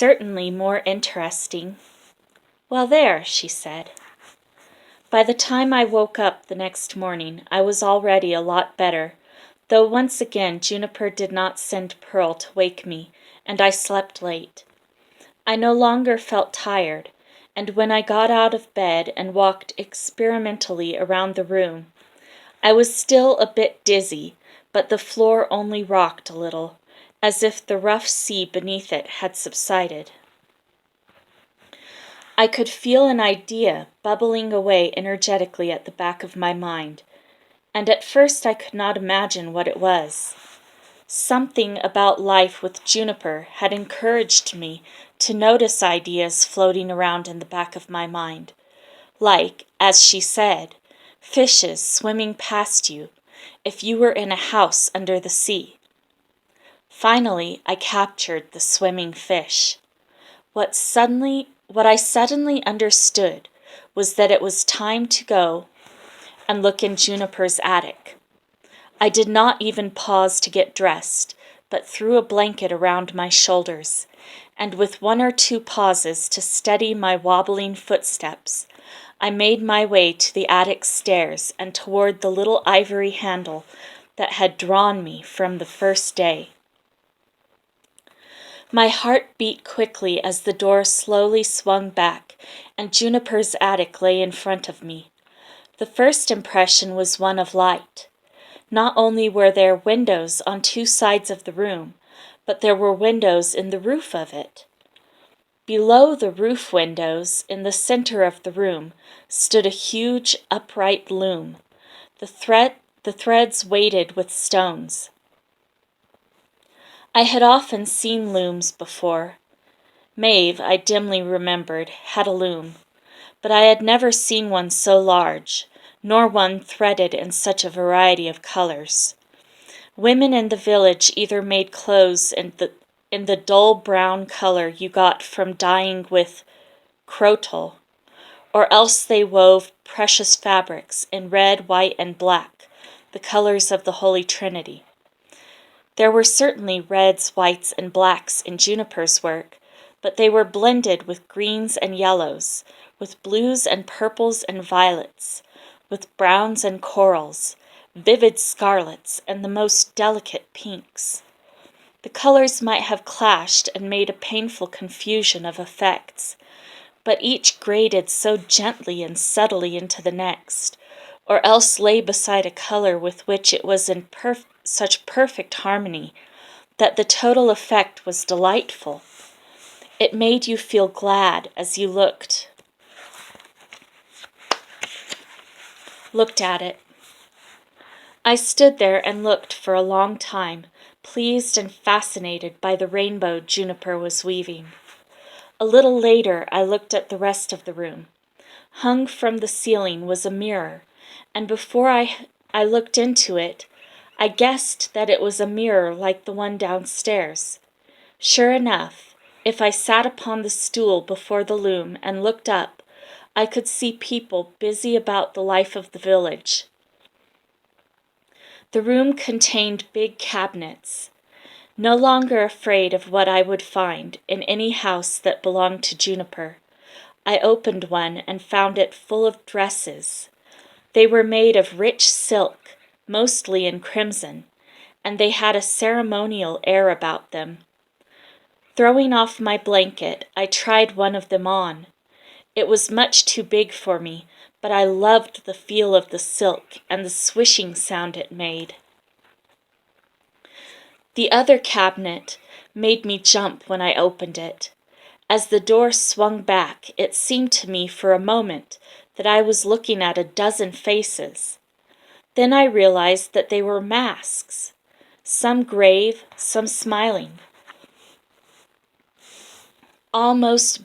Certainly more interesting. Well, there, she said. By the time I woke up the next morning, I was already a lot better, though once again Juniper did not send Pearl to wake me, and I slept late. I no longer felt tired, and when I got out of bed and walked experimentally around the room, I was still a bit dizzy, but the floor only rocked a little, as if the rough sea beneath it had subsided. I could feel an idea bubbling away energetically at the back of my mind, and at first I could not imagine what it was. Something about life with Juniper had encouraged me to notice ideas floating around in the back of my mind, like, as she said, fishes swimming past you if you were in a house under the sea. Finally, I captured the swimming fish. What I suddenly understood was that it was time to go and look in Juniper's attic. I did not even pause to get dressed, but threw a blanket around my shoulders, and with one or two pauses to steady my wobbling footsteps, I made my way to the attic stairs and toward the little ivory handle that had drawn me from the first day. My heart beat quickly as the door slowly swung back and Juniper's attic lay in front of me. The first impression was one of light. Not only were there windows on two sides of the room, but there were windows in the roof of it. Below the roof windows, in the center of the room, stood a huge upright loom, the threads weighted with stones. I had often seen looms before. Maeve, I dimly remembered, had a loom, but I had never seen one so large, nor one threaded in such a variety of colors. Women in the village either made clothes in the dull brown color you got from dyeing with crotal, or else they wove precious fabrics in red, white, and black, the colors of the Holy Trinity. There were certainly reds, whites, and blacks in Juniper's work, but they were blended with greens and yellows, with blues and purples and violets, with browns and corals, vivid scarlets, and the most delicate pinks. The colors might have clashed and made a painful confusion of effects, but each graded so gently and subtly into the next, or else lay beside a color with which it was in such perfect harmony that the total effect was delightful. It made you feel glad as you looked at it. I stood there and looked for a long time, pleased and fascinated by the rainbow Juniper was weaving. A little later I looked at the rest of the room. Hung from the ceiling was a mirror, and before I looked into it, I guessed that it was a mirror like the one downstairs. Sure enough, if I sat upon the stool before the loom and looked up, I could see people busy about the life of the village. The room contained big cabinets. No longer afraid of what I would find in any house that belonged to Juniper, I opened one and found it full of dresses. They were made of rich silk, mostly in crimson, and they had a ceremonial air about them. Throwing off my blanket, I tried one of them on. It was much too big for me, but I loved the feel of the silk and the swishing sound it made. The other cabinet made me jump when I opened it. As the door swung back, it seemed to me for a moment that I was looking at a dozen faces. Then I realized that they were masks, some grave, some smiling, almost